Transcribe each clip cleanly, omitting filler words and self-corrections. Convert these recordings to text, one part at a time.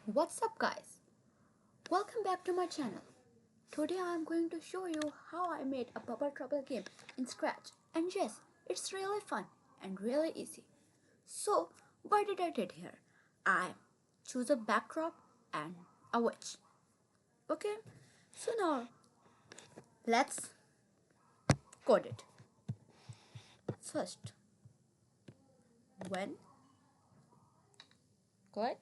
What's up guys? Welcome back to my channel. Today I am going to show you how I made a Bubble Trouble game in Scratch. And yes, it's really fun and really easy. So, what did I did here? I choose a backdrop and a witch. Okay, so now let's code it. First, when click,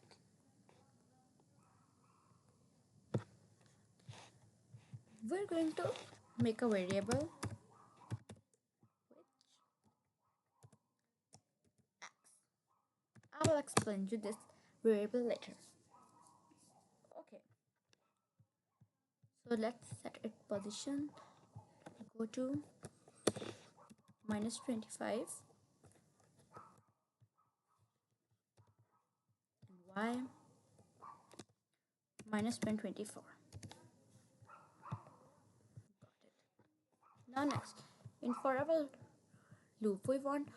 we're going to make a variable I will explain you this variable later. Okay, so let's set its position. Go to -25 and y -124. Got it. Now next, in forever loop, we want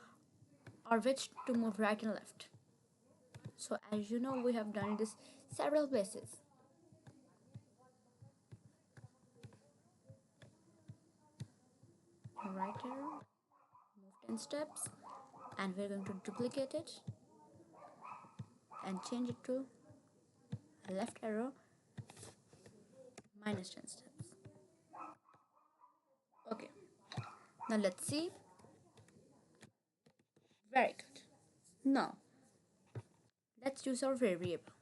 our wedge to move right and left. So as you know, we have done this several places. Right arrow, move 10 steps, and we're going to duplicate it and change it to left arrow -10 steps. Okay, now let's see. Very good. Now let's use our variable.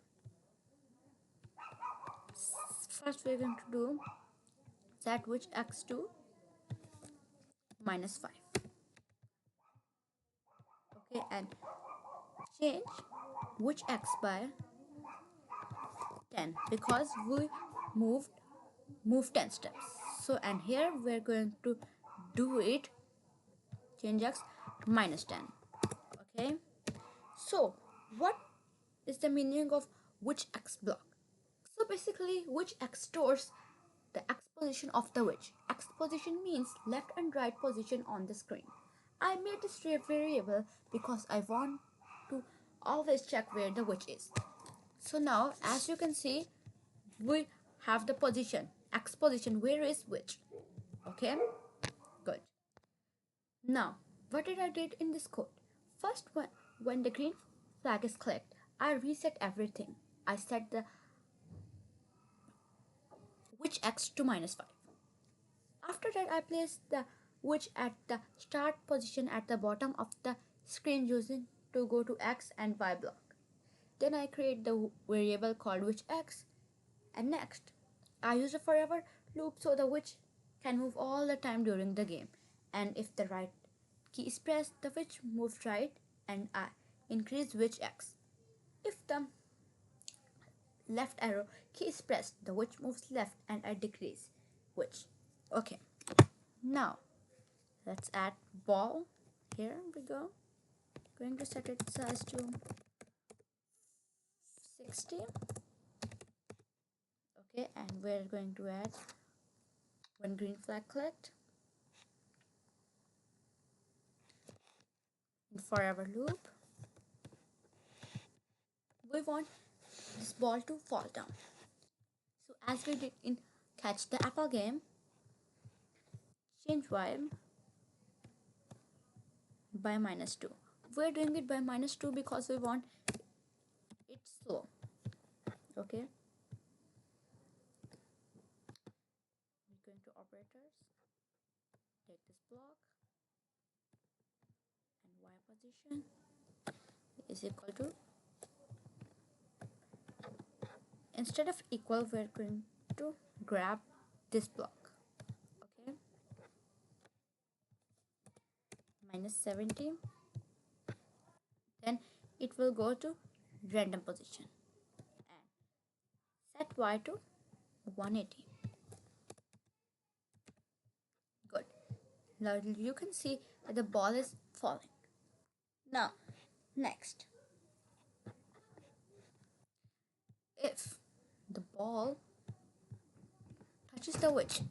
First we're going to do set which x to -5. Okay, and change which x by 10 because we moved move 10 steps. So and here we're going to do it change x to -10. Okay, so what is the meaning of which x block? So basically which x stores the x position of the which. X position means left and right position on the screen. I made this variable because I want to always check where the which is. So now as you can see we have the position x position where is which. Okay, good. Now what did I did in this code? First, when the green flag is clicked, I reset everything. I set the which x to -5. After that, I place the which at the start position at the bottom of the screen using to go to x and y block. Then I create the variable called which x, and next I use a forever loop so the which can move all the time during the game. And if the right key is pressed, the which moves right, and I increase which x. If the left arrow key is pressed, the which moves left, and I decrease which. Okay, now let's add ball. Here we go. Going to set its size to 60. Okay, and we're going to add one green flag clicked. In forever loop, we want this ball to fall down. So as we did in Catch the Apple game, change y by -2. We're doing it by -2 because we want it slow. Okay, we're going to operators, take this block, and y position is equal to, instead of equal we're going to grab this block. Okay, -70, then it will go to random position and set y to 180. Good. Now you can see that the ball is falling. Now next, if the ball touches the witch,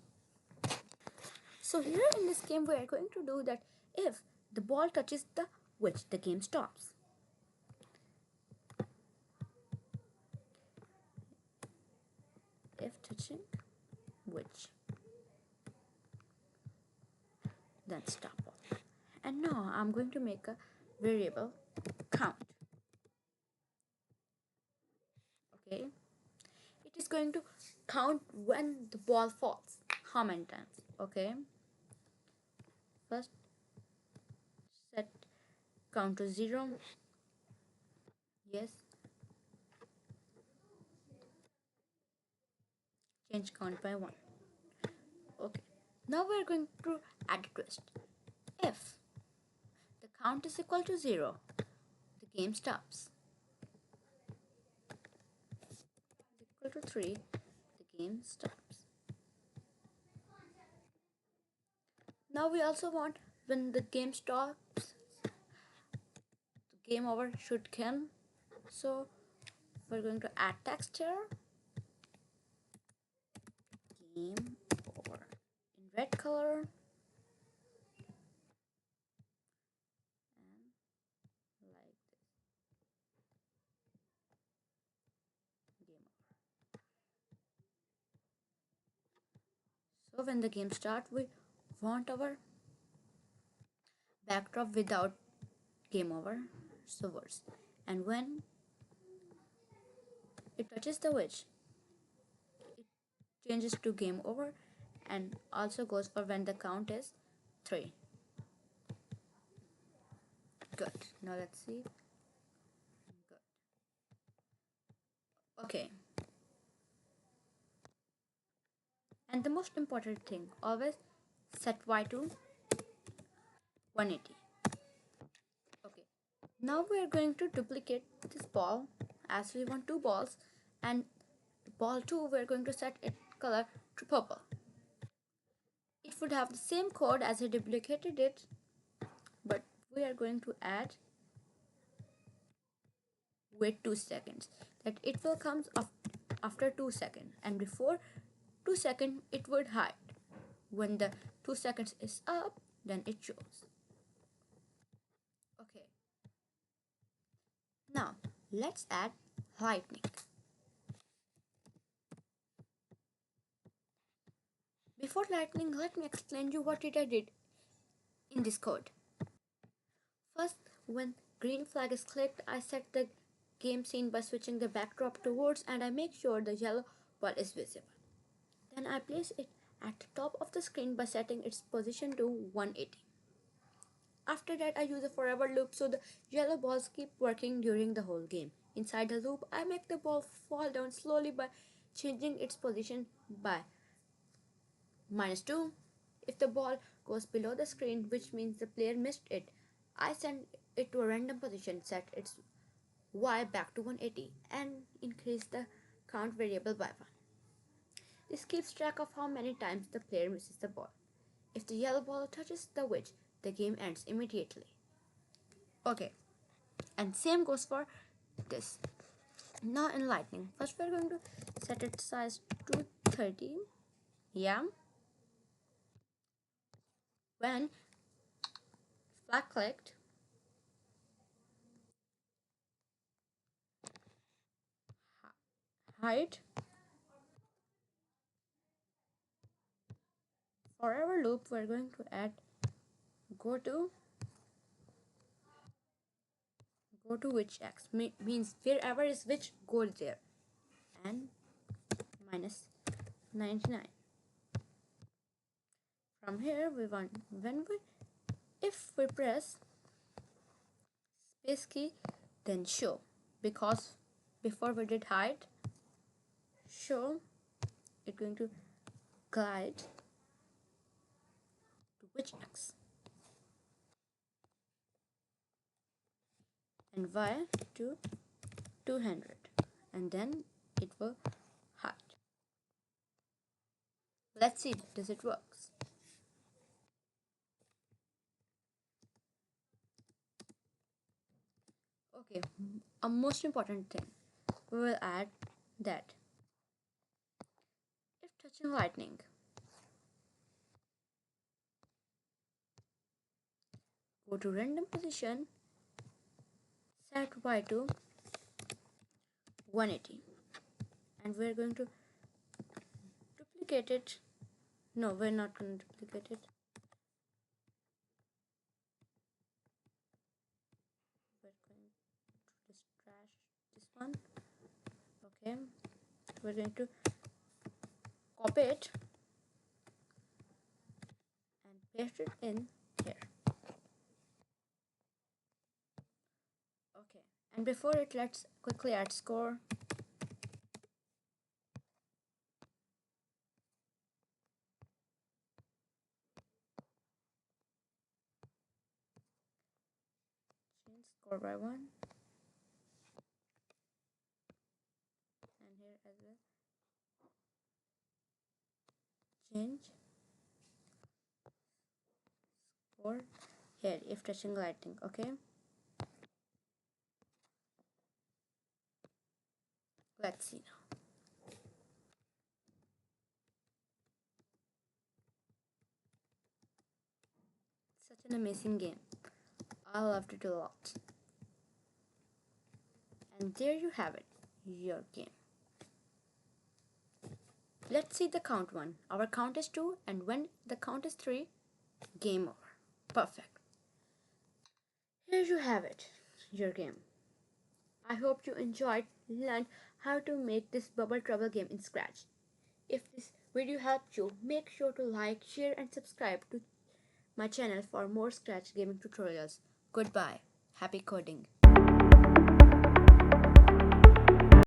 so here in this game we are going to do that. If the ball touches the witch, the game stops. switching which, then stop all. And now I'm going to make a variable count. Okay, it is going to count when the ball falls, how many times. Okay, first set count to 0. Yes, change count by 1. Okay, now we're going to add a twist. If the count is equal to 0, the game stops. Equal to 3, the game stops. Now we also want when the game stops, the game over should come. So we're going to add text here. Game over in red color. And like this. Game over. So when the game starts, we want our backdrop without game over, so worse. And when it touches the witch, it changes to game over, and also goes for when the count is 3. Good. Now let's see. Good. Okay. And the most important thing, always set y to 180. Okay. Now we are going to duplicate this ball as we want 2 balls, and ball 2 we are going to set its color to purple. It would have the same code as I duplicated it, but we are going to add wait 2 seconds, that it will come after 2 seconds, and before 2 seconds it would hide. When the 2 seconds is up, then it shows. Okay, now let's add lightning. Before lightning, let me explain you what I did in this code. First, when green flag is clicked, I set the game scene by switching the backdrop towards, and I make sure the yellow ball is visible. Then I place it at the top of the screen by setting its position to 180. After that, I use a forever loop so the yellow balls keep working during the whole game. Inside the loop, I make the ball fall down slowly by changing its position by -2. If the ball goes below the screen, which means the player missed it, I send it to a random position, set its y back to 180, and increase the count variable by 1. This keeps track of how many times the player misses the ball. If the yellow ball touches the witch, the game ends immediately. Okay, and same goes for this. Now in lightning, first we're going to set its size to 30. Yeah. When flag clicked, height, forever loop, we're going to add go to which x means wherever is which, go there, and minus 99. From here we want if we press space key, then show, because before we did hide, show, it's going to guide to which x, and y to 200, and then it will hide. Let's see, does it works? Okay, a most important thing, we will add that if touching lightning, go to random position, set y to 180, and we're going to duplicate it. No, we're not going to duplicate it. We're going to just trash this one. Okay, we're going to copy it and paste it in here. Okay, and before it, let's quickly add score. Change score by 1, and here as well change score here if touching lightning. Okay, let's see now. Such an amazing game. I loved it a lot. And there you have it, your game. Let's see the count 1. Our count is 2, and when the count is 3, game over. Perfect. Here you have it, your game. I hope you enjoyed, learned how to make this Bubble Trouble game in Scratch. If this video helped you, make sure to like, share and subscribe to my channel for more Scratch gaming tutorials. Goodbye. Happy coding.